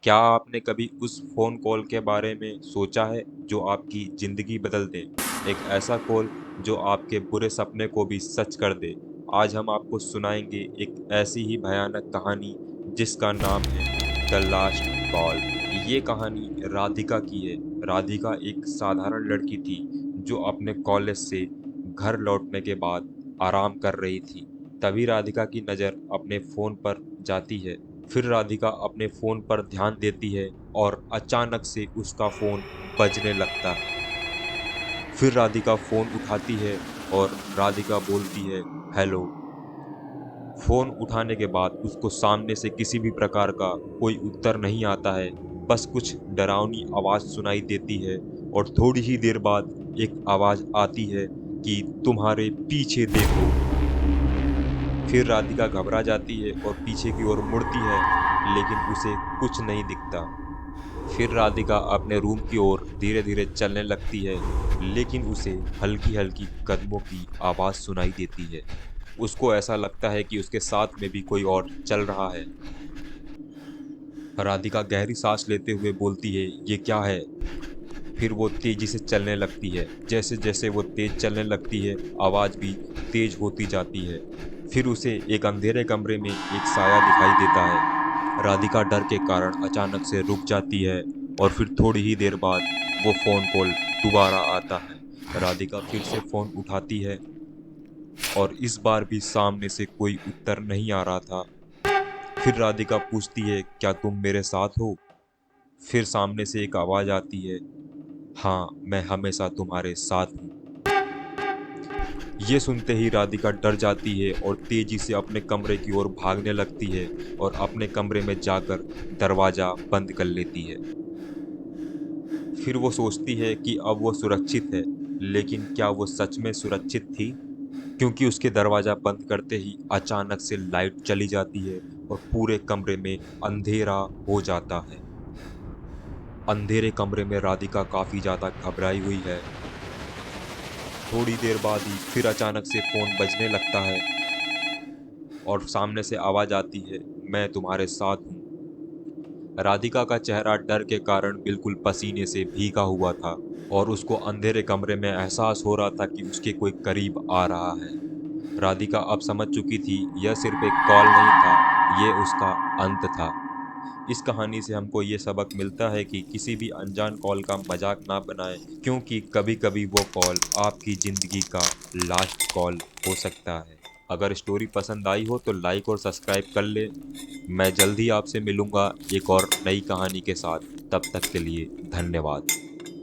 क्या आपने कभी उस फ़ोन कॉल के बारे में सोचा है जो आपकी ज़िंदगी बदल दे? एक ऐसा कॉल जो आपके बुरे सपने को भी सच कर दे। आज हम आपको सुनाएँगे एक ऐसी ही भयानक कहानी जिसका नाम है द लास्ट कॉल। ये कहानी राधिका की है। राधिका एक साधारण लड़की थी जो अपने कॉलेज से घर लौटने के बाद आराम कर रही थी। तभी राधिका की नज़र अपने फ़ोन पर जाती है। फिर राधिका अपने फ़ोन पर ध्यान देती है और अचानक से उसका फ़ोन बजने लगता है। फिर राधिका फ़ोन उठाती है और राधिका बोलती है, हेलो। फ़ोन उठाने के बाद उसको सामने से किसी भी प्रकार का कोई उत्तर नहीं आता है। बस कुछ डरावनी आवाज़ सुनाई देती है और थोड़ी ही देर बाद एक आवाज़ आती है कि तुम्हारे पीछे देखो। फिर राधिका घबरा जाती है और पीछे की ओर मुड़ती है, लेकिन उसे कुछ नहीं दिखता। फिर राधिका अपने रूम की ओर धीरे-धीरे चलने लगती है, लेकिन उसे हल्की-हल्की कदमों की आवाज़ सुनाई देती है। उसको ऐसा लगता है कि उसके साथ में भी कोई और चल रहा है। राधिका गहरी सांस लेते हुए बोलती है, ये क्या है? फिर वो तेजी से चलने लगती है। जैसे-जैसे वो तेज चलने लगती है, आवाज़ भी तेज होती जाती है। फिर उसे एक अंधेरे कमरे में एक साया दिखाई देता है। राधिका डर के कारण अचानक से रुक जाती है और फिर थोड़ी ही देर बाद वो फ़ोन कॉल दोबारा आता है। राधिका फिर से फ़ोन उठाती है और इस बार भी सामने से कोई उत्तर नहीं आ रहा था। फिर राधिका पूछती है, क्या तुम मेरे साथ हो? फिर सामने से एक आवाज़ आती है, हाँ, मैं हमेशा तुम्हारे साथ हूँ। ये सुनते ही राधिका डर जाती है और तेजी से अपने कमरे की ओर भागने लगती है और अपने कमरे में जाकर दरवाजा बंद कर लेती है। फिर वो सोचती है कि अब वो सुरक्षित है, लेकिन क्या वो सच में सुरक्षित थी? क्योंकि उसके दरवाजा बंद करते ही अचानक से लाइट चली जाती है और पूरे कमरे में अंधेरा हो जाता है। अंधेरे कमरे में राधिका काफी ज्यादा घबराई हुई है। थोड़ी देर बाद ही फिर अचानक से फोन बजने लगता है और सामने से आवाज आती है, मैं तुम्हारे साथ हूँ। राधिका का चेहरा डर के कारण बिल्कुल पसीने से भीगा हुआ था और उसको अंधेरे कमरे में एहसास हो रहा था कि उसके कोई करीब आ रहा है। राधिका अब समझ चुकी थी यह सिर्फ एक कॉल नहीं था, ये उसका अंत था। इस कहानी से हमको ये सबक मिलता है कि किसी भी अनजान कॉल का मजाक ना बनाएं, क्योंकि कभी-कभी वो कॉल आपकी जिंदगी का लास्ट कॉल हो सकता है। अगर स्टोरी पसंद आई हो तो लाइक और सब्सक्राइब कर ले। मैं जल्द ही आपसे मिलूंगा एक और नई कहानी के साथ। तब तक के लिए धन्यवाद।